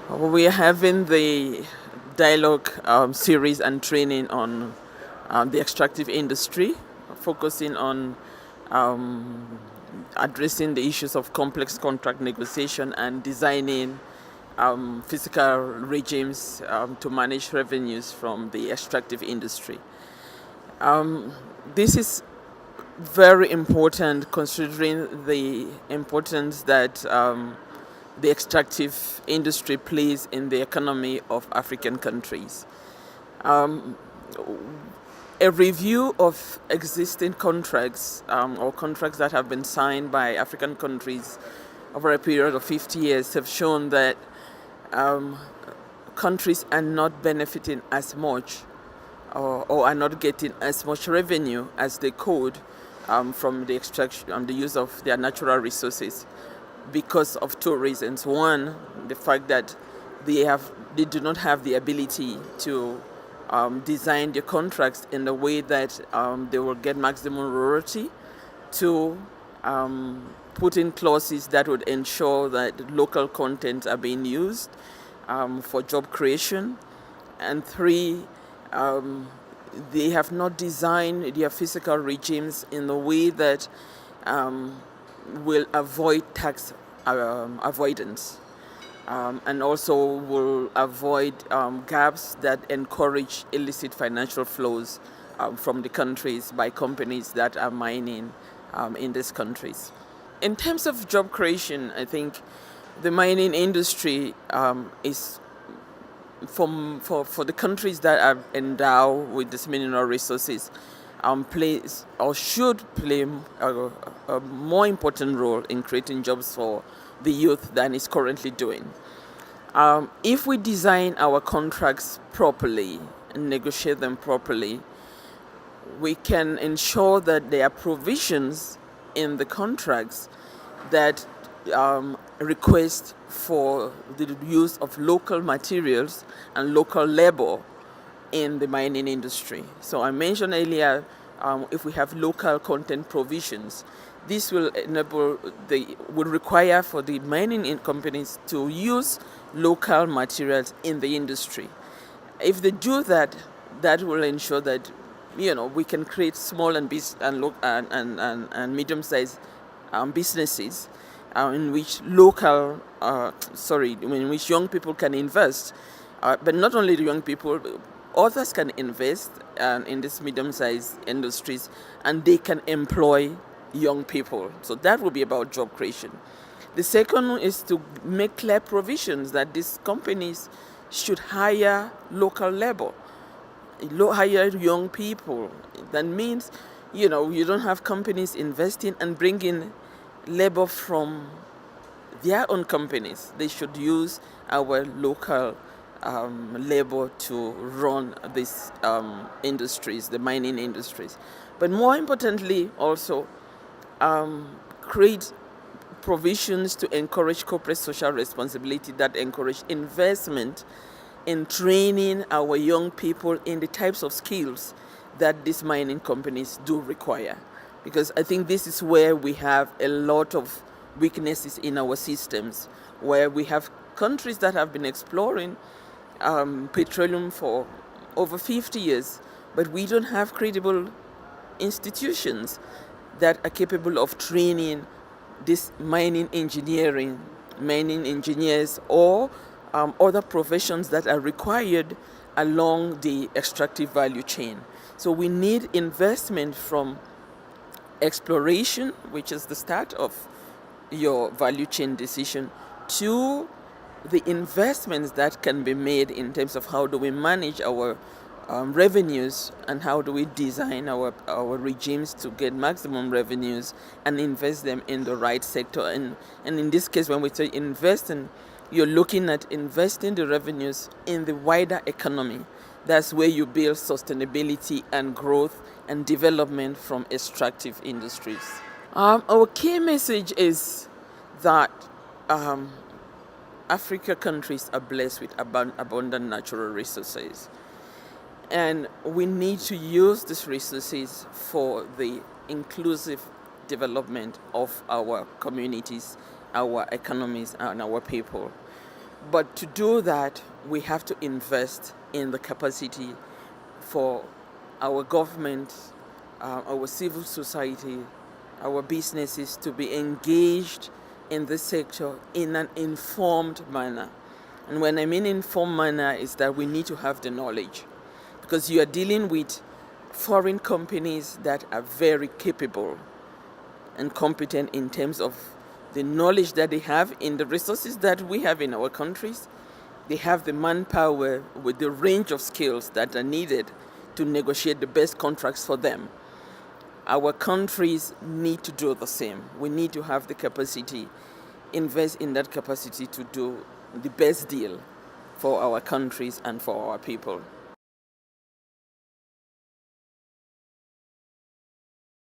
We are having the dialogue series and training on the extractive industry, focusing on addressing the issues of complex contract negotiation and designing physical regimes to manage revenues from the extractive industry. This is very important considering the importance that the extractive industry plays in the economy of African countries. A review of existing contracts or contracts that have been signed by African countries over a period of 50 years have shown that countries are not benefiting as much or are not getting as much revenue as they could from the extraction and the use of their natural resources because of two reasons. One, the fact that they do not have the ability to design their contracts in a way that they will get maximum royalty. Two, put in clauses that would ensure that local content are being used for job creation. And three, they have not designed their fiscal regimes in a way that will avoid tax avoidance and also will avoid gaps that encourage illicit financial flows from the countries by companies that are mining in these countries. In terms of job creation, I think the mining industry is for the countries that are endowed with these mineral resources plays or should play a more important role in creating jobs for the youth than it's currently doing. If we design our contracts properly and negotiate them properly, we can ensure that there are provisions in the contracts that request for the use of local materials and local labor in the mining industry. So I mentioned earlier, if we have local content provisions, this will would require for the mining companies to use local materials in the industry. If they do that, that will ensure that we can create small and medium-sized businesses in which in which young people can invest. But not only the young people, others can invest in these medium-sized industries, and they can employ young people. So that will be about job creation. The second is to make clear provisions that these companies should hire local labor, hire young people. That means, you don't have companies investing and bringing labor from their own companies. They should use our local labor to run these industries, the mining industries. But more importantly, also create provisions to encourage corporate social responsibility that encourage investment in training our young people in the types of skills that these mining companies do require. Because I think this is where we have a lot of weaknesses in our systems, where we have countries that have been exploring petroleum for over 50 years, but we don't have credible institutions that are capable of training this mining engineers, or other professions that are required along the extractive value chain. So we need investment from exploration, which is the start of your value chain decision, to the investments that can be made in terms of how do we manage our revenues and how do we design our regimes to get maximum revenues and invest them in the right sector. And in this case, when we say investing, you're looking at investing the revenues in the wider economy. That's where you build sustainability and growth and development from extractive industries. Our key message is that Africa countries are blessed with abundant natural resources. And we need to use these resources for the inclusive development of our communities, our economies, and our people. But to do that, we have to invest in the capacity for our government, our civil society, our businesses to be engaged in this sector in an informed manner. And when I mean informed manner, is that we need to have the knowledge, because you are dealing with foreign companies that are very capable and competent in terms of the knowledge that they have in the resources that we have in our countries. They have the manpower with the range of skills that are needed to negotiate the best contracts for them. Our countries need to do the same. We need to have the capacity, invest in that capacity to do the best deal for our countries and for our people.